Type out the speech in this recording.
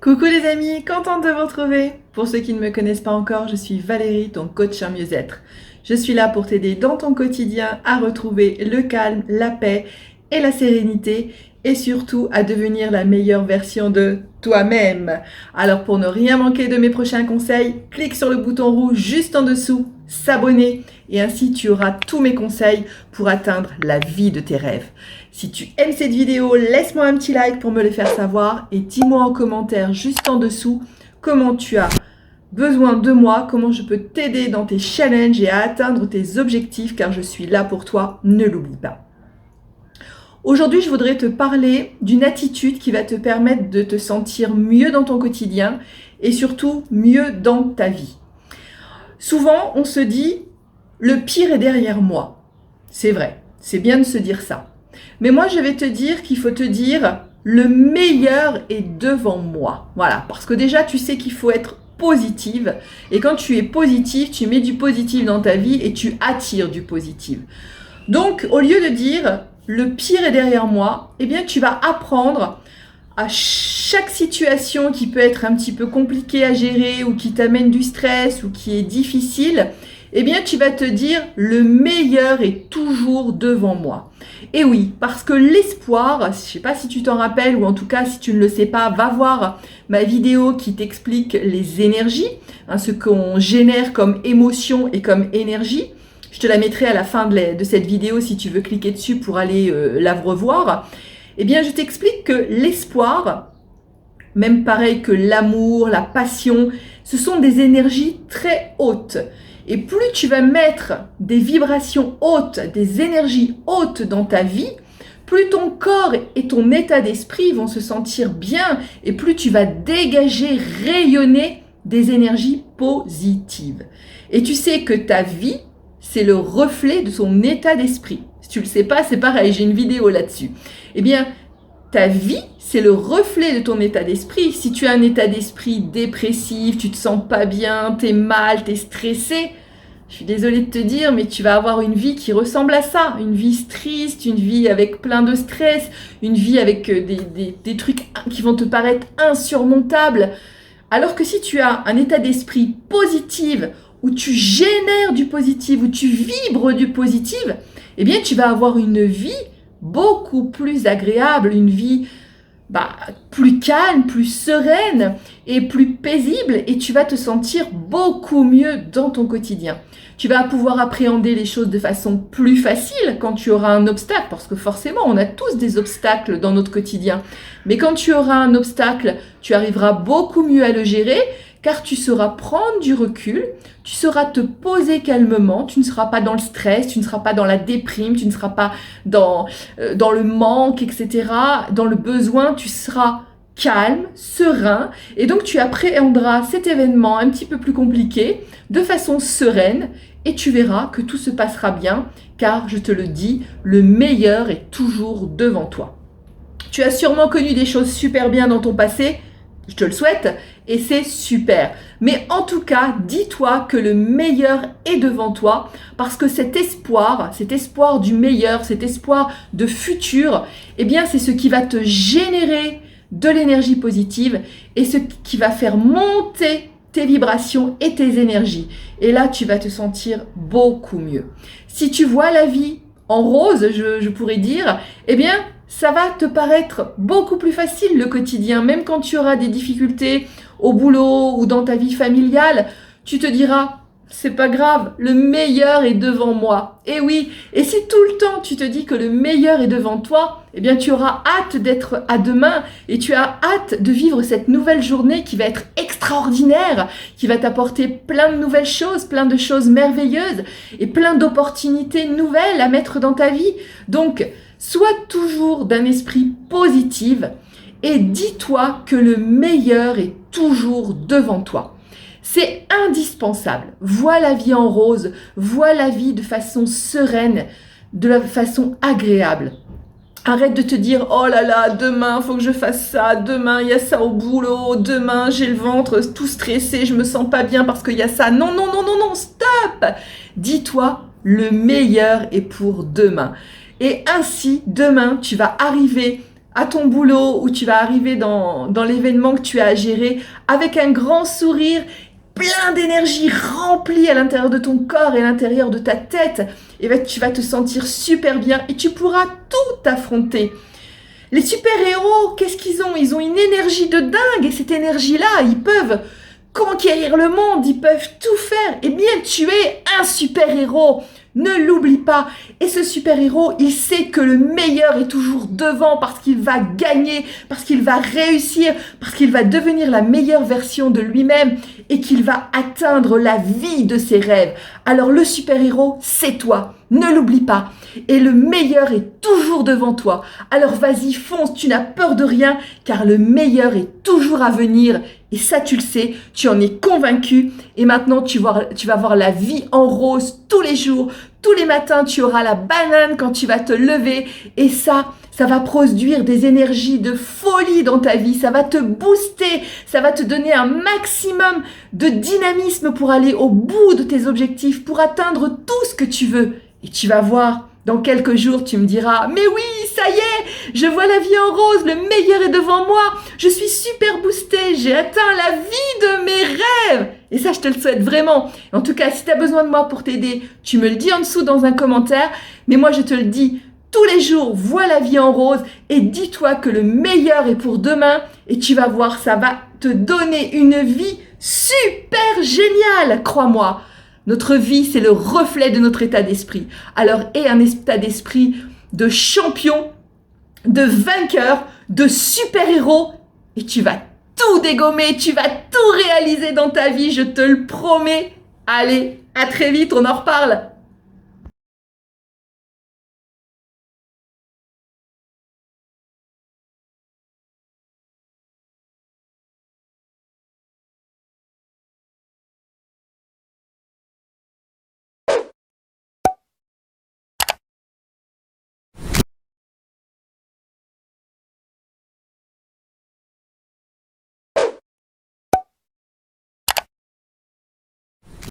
Coucou les amis, contente de vous retrouver. Pour ceux qui ne me connaissent pas encore, je suis Valérie, ton coach en mieux-être. Je suis là pour t'aider dans ton quotidien à retrouver le calme, la paix et la sérénité et surtout à devenir la meilleure version de toi-même. Alors pour ne rien manquer de mes prochains conseils, clique sur le bouton rouge juste en dessous, s'abonner et ainsi tu auras tous mes conseils pour atteindre la vie de tes rêves. Si tu aimes cette vidéo, laisse-moi un petit like pour me le faire savoir et dis-moi en commentaire juste en dessous comment tu as besoin de moi, comment je peux t'aider dans tes challenges et à atteindre tes objectifs car je suis là pour toi, ne l'oublie pas. Aujourd'hui, je voudrais te parler d'une attitude qui va te permettre de te sentir mieux dans ton quotidien et surtout mieux dans ta vie. Souvent, on se dit « le pire est derrière moi ». C'est vrai, c'est bien de se dire ça. Mais moi, je vais te dire qu'il faut te dire « le meilleur est devant moi ». Voilà, parce que déjà, tu sais qu'il faut être positive. Et quand tu es positive, tu mets du positif dans ta vie et tu attires du positif. Donc, au lieu de dire « le pire est derrière moi », eh bien, tu vas apprendre à chaque situation qui peut être un petit peu compliquée à gérer ou qui t'amène du stress ou qui est difficile, eh bien, tu vas te dire « le meilleur est toujours devant moi ». Et oui, parce que l'espoir, je ne sais pas si tu t'en rappelles ou en tout cas si tu ne le sais pas, va voir ma vidéo qui t'explique les énergies, ce qu'on génère comme émotion et comme énergie. Je te la mettrai à la fin de cette vidéo si tu veux cliquer dessus pour aller la revoir. Eh bien, je t'explique que l'espoir, même pareil que l'amour, la passion, ce sont des énergies très hautes. Et plus tu vas mettre des vibrations hautes, des énergies hautes dans ta vie, plus ton corps et ton état d'esprit vont se sentir bien et plus tu vas dégager, rayonner des énergies positives. Et tu sais que ta vie, c'est le reflet de ton état d'esprit. Si tu ne le sais pas, c'est pareil, j'ai une vidéo là-dessus. Eh bien, ta vie, c'est le reflet de ton état d'esprit. Si tu as un état d'esprit dépressif, tu te sens pas bien, tu es mal, tu es stressé, je suis désolée de te dire, mais tu vas avoir une vie qui ressemble à ça. Une vie triste, une vie avec plein de stress, une vie avec des trucs qui vont te paraître insurmontables. Alors que si tu as un état d'esprit positif, où tu génères du positif, où tu vibres du positif, eh bien tu vas avoir une vie beaucoup plus agréable, une vie plus calme, plus sereine et plus paisible et tu vas te sentir beaucoup mieux dans ton quotidien. Tu vas pouvoir appréhender les choses de façon plus facile quand tu auras un obstacle, parce que forcément, on a tous des obstacles dans notre quotidien. Mais quand tu auras un obstacle, tu arriveras beaucoup mieux à le gérer, car tu sauras prendre du recul, tu sauras te poser calmement, tu ne seras pas dans le stress, tu ne seras pas dans la déprime, tu ne seras pas dans le manque, etc., dans le besoin, tu seras calme, serein, et donc tu appréhenderas cet événement un petit peu plus compliqué de façon sereine, et tu verras que tout se passera bien, car je te le dis, le meilleur est toujours devant toi. Tu as sûrement connu des choses super bien dans ton passé, je te le souhaite, et c'est super. Mais en tout cas, dis-toi que le meilleur est devant toi parce que cet espoir du meilleur, cet espoir de futur, eh bien, c'est ce qui va te générer de l'énergie positive et ce qui va faire monter tes vibrations et tes énergies. Et là, tu vas te sentir beaucoup mieux. Si tu vois la vie en rose, je pourrais dire, eh bien, ça va te paraître beaucoup plus facile le quotidien, même quand tu auras des difficultés au boulot ou dans ta vie familiale, tu te diras, c'est pas grave, le meilleur est devant moi. Et oui, et si tout le temps tu te dis que le meilleur est devant toi, eh bien tu auras hâte d'être à demain et tu as hâte de vivre cette nouvelle journée qui va être extraordinaire, qui va t'apporter plein de nouvelles choses, plein de choses merveilleuses et plein d'opportunités nouvelles à mettre dans ta vie. Donc, sois toujours d'un esprit positif et dis-toi que le meilleur est toujours devant toi. C'est indispensable. Vois la vie en rose, vois la vie de façon sereine, de façon agréable. Arrête de te dire « Oh là là, demain, il faut que je fasse ça, demain, il y a ça au boulot, demain, j'ai le ventre tout stressé, je me sens pas bien parce qu'il y a ça. » Non, non, non, non, non, stop! Dis-toi, le meilleur est pour demain. Et ainsi, demain, tu vas arriver à ton boulot, où tu vas arriver dans l'événement que tu as à gérer avec un grand sourire, plein d'énergie remplie à l'intérieur de ton corps et à l'intérieur de ta tête. Et ben, tu vas te sentir super bien et tu pourras tout affronter. Les super-héros, qu'est-ce qu'ils ont? Ils ont une énergie de dingue et cette énergie-là, ils peuvent conquérir le monde, ils peuvent tout faire. Eh bien, tu es un super-héros. Ne l'oublie pas. Et ce super-héros, il sait que le meilleur est toujours devant parce qu'il va gagner, parce qu'il va réussir, parce qu'il va devenir la meilleure version de lui-même et qu'il va atteindre la vie de ses rêves. Alors le super-héros, c'est toi. Ne l'oublie pas. Et le meilleur est toujours devant toi. Alors vas-y, fonce, tu n'as peur de rien car le meilleur est toujours à venir. Et ça, tu le sais, tu en es convaincu. Et maintenant, tu vas voir la vie en rose tous les jours. Tous les matins, tu auras la banane quand tu vas te lever. Et ça va produire des énergies de folie dans ta vie. Ça va te booster. Ça va te donner un maximum de dynamisme pour aller au bout de tes objectifs, pour atteindre tout ce que tu veux. Et tu vas voir, dans quelques jours, tu me diras « Mais oui, ça y est, je vois la vie en rose, le meilleur est devant moi, je suis super boostée, j'ai atteint la vie de mes rêves !» Et ça, je te le souhaite vraiment. En tout cas, si tu as besoin de moi pour t'aider, tu me le dis en dessous dans un commentaire. Mais moi, je te le dis tous les jours, vois la vie en rose et dis-toi que le meilleur est pour demain. Et tu vas voir, ça va te donner une vie super géniale, crois-moi. Notre vie, c'est le reflet de notre état d'esprit. Alors, aie un état d'esprit de champion, de vainqueur, de super-héros, et tu vas tout dégommer, tu vas tout réaliser dans ta vie, je te le promets. Allez, à très vite, on en reparle.